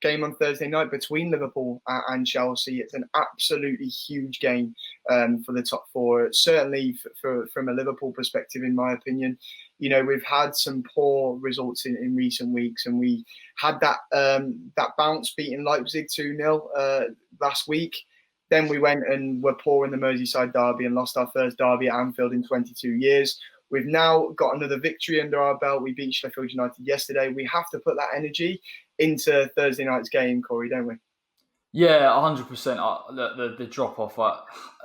game on Thursday night between Liverpool and Chelsea. It's an absolutely huge game for the top four, certainly from a Liverpool perspective, in my opinion. We've had some poor results in recent weeks, and we had that bounce beating Leipzig 2-0 last week. Then we went and were poor in the Merseyside derby and lost our first derby at Anfield in 22 years. We've now got another victory under our belt. We beat Sheffield United yesterday. We have to put that energy into Thursday night's game, Corey, don't we? Yeah, 100%. The drop-off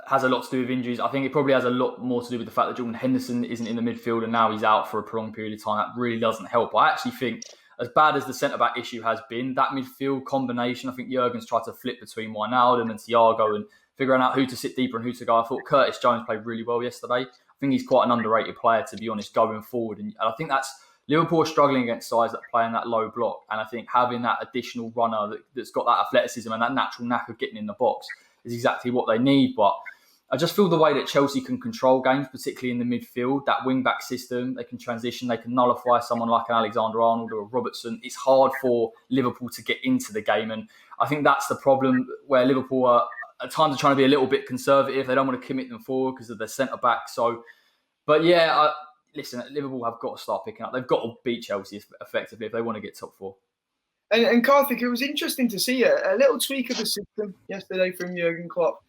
has a lot to do with injuries. I think it probably has a lot more to do with the fact that Jordan Henderson isn't in the midfield and now he's out for a prolonged period of time. That really doesn't help. I actually think, as bad as the centre-back issue has been, that midfield combination, I think Jurgen's tried to flip between Wijnaldum and Thiago and figuring out who to sit deeper and who to go. I thought Curtis Jones played really well yesterday. I think he's quite an underrated player, to be honest, going forward. And I think Liverpool are struggling against sides that play in that low block. And I think having that additional runner that's got that athleticism and that natural knack of getting in the box is exactly what they need. But I just feel the way that Chelsea can control games, particularly in the midfield, that wing-back system, they can transition, they can nullify someone like an Alexander-Arnold or a Robertson. It's hard for Liverpool to get into the game. And I think that's the problem, where Liverpool are at times trying to be a little bit conservative. They don't want to commit them forward because of their centre-back. But yeah, listen, Liverpool have got to start picking up. They've got to beat Chelsea effectively if they want to get top four. And Karthik, it was interesting to see a little tweak of the system yesterday from Jurgen Klopp.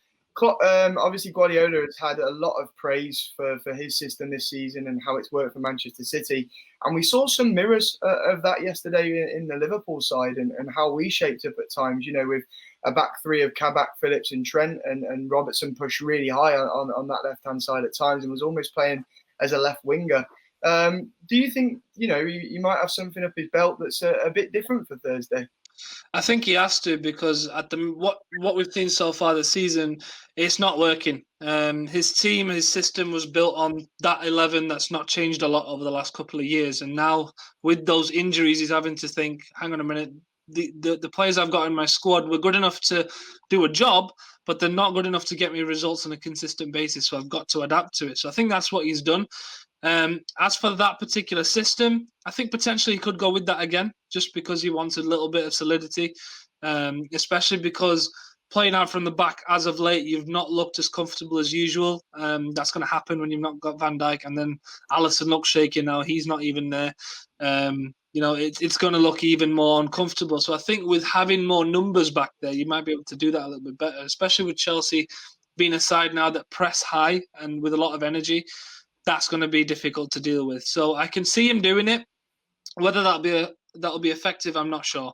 Obviously, Guardiola has had a lot of praise for his system this season and how it's worked for Manchester City. And we saw some mirrors of that yesterday in the Liverpool side and how we shaped up at times, with a back three of Kabak, Phillips and Trent, and Robertson pushed really high on that left-hand side at times and was almost playing as a left winger. Do you think, you might have something up his belt that's a bit different for Thursday? I think he has to, because what we've seen so far this season, it's not working. His team, his system was built on that 11 that's not changed a lot over the last couple of years. And now with those injuries, he's having to think, hang on a minute, the players I've got in my squad were good enough to do a job, but they're not good enough to get me results on a consistent basis. So I've got to adapt to it. So I think that's what he's done. As for that particular system, I think potentially he could go with that again, just because he wants a little bit of solidity, especially because playing out from the back as of late, you've not looked as comfortable as usual. That's going to happen when you've not got Van Dijk, and then Alisson looks shaky now. He's not even there. It's going to look even more uncomfortable. So I think with having more numbers back there, you might be able to do that a little bit better, especially with Chelsea being a side now that press high and with a lot of energy. That's going to be difficult to deal with. So I can see him doing it. Whether that'll be effective, I'm not sure.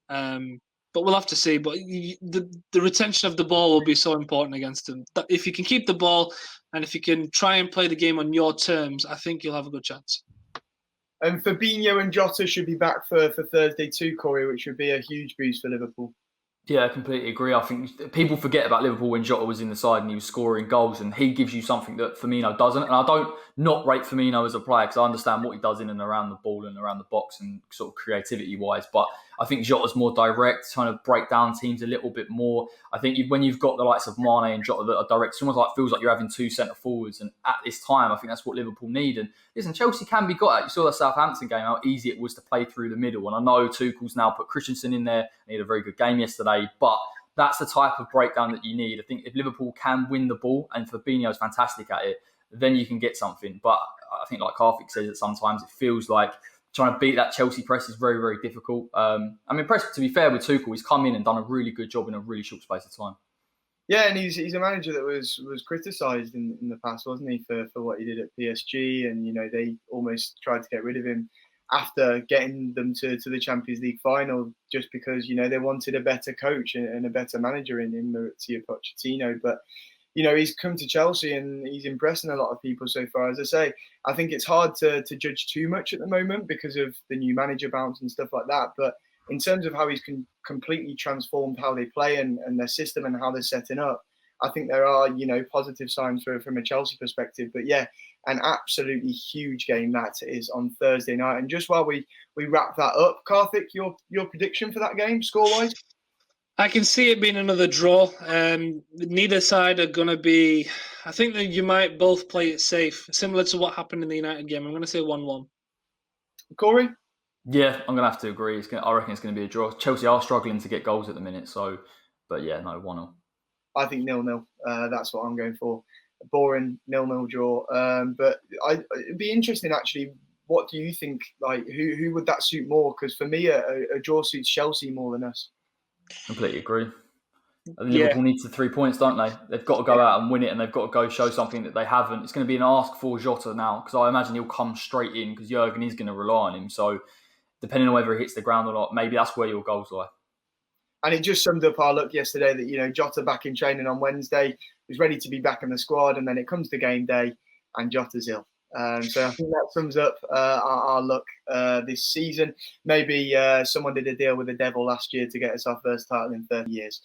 But we'll have to see. But the retention of the ball will be so important against him. If you can keep the ball and if you can try and play the game on your terms, I think you'll have a good chance. And Fabinho and Jota should be back for Thursday too, Corey, which would be a huge boost for Liverpool. Yeah, I completely agree. I think people forget about Liverpool when Jota was in the side and he was scoring goals, and he gives you something that Firmino doesn't. And I don't not rate Firmino as a player because I understand what he does in and around the ball and around the box and sort of creativity-wise. But I think Jota's more direct, trying to break down teams a little bit more. I think when you've got the likes of Mane and Jota that are direct, it's almost feels like you're having two centre-forwards. And at this time, I think that's what Liverpool need. And listen, Chelsea can be got at. You saw the Southampton game, how easy it was to play through the middle. And I know Tuchel's now put Christensen in there, and he had a very good game yesterday. But that's the type of breakdown that you need. I think if Liverpool can win the ball, and Fabinho's fantastic at it, then you can get something. But I think, like Karthik says, that sometimes it feels like trying to beat that Chelsea press is very, very difficult. I'm impressed, to be fair, with Tuchel. He's come in and done a really good job in a really short space of time. Yeah, and he's a manager that was criticised in the past, wasn't he, for what he did at PSG, and they almost tried to get rid of him after getting them to the Champions League final, just because they wanted a better coach and a better manager in Mauricio Pochettino. But he's come to Chelsea and he's impressing a lot of people so far. As I say, I think it's hard to judge too much at the moment because of the new manager bounce and stuff like that. But in terms of how he's completely transformed how they play and their system and how they're setting up, I think there are, positive signs from a Chelsea perspective. But yeah, an absolutely huge game that is on Thursday night. And just while we wrap that up, Karthik, your prediction for that game, score-wise? I can see it being another draw. Neither side are going to be... I think that you might both play it safe, similar to what happened in the United game. I'm going to say 1-1. Corey? Yeah, I'm going to have to agree. I reckon it's going to be a draw. Chelsea are struggling to get goals at the minute, but yeah, no, 1-0. I think 0-0. That's what I'm going for. A boring 0-0 draw. But it'd be interesting actually. What do you think? Like, who would that suit more? Because for me, a draw suits Chelsea more than us. Completely agree. Yeah. Liverpool needs the 3 points, don't they? They've got to go out and win it, and they've got to go show something that they haven't. It's going to be an ask for Jota now, because I imagine he'll come straight in because Jurgen is going to rely on him. So depending on whether he hits the ground or not, maybe that's where your goals lie. And it just summed up our luck yesterday that, Jota back in training on Wednesday, was ready to be back in the squad, and then it comes to game day and Jota's ill. So I think that sums up our luck this season. Maybe someone did a deal with the devil last year to get us our first title in 30 years.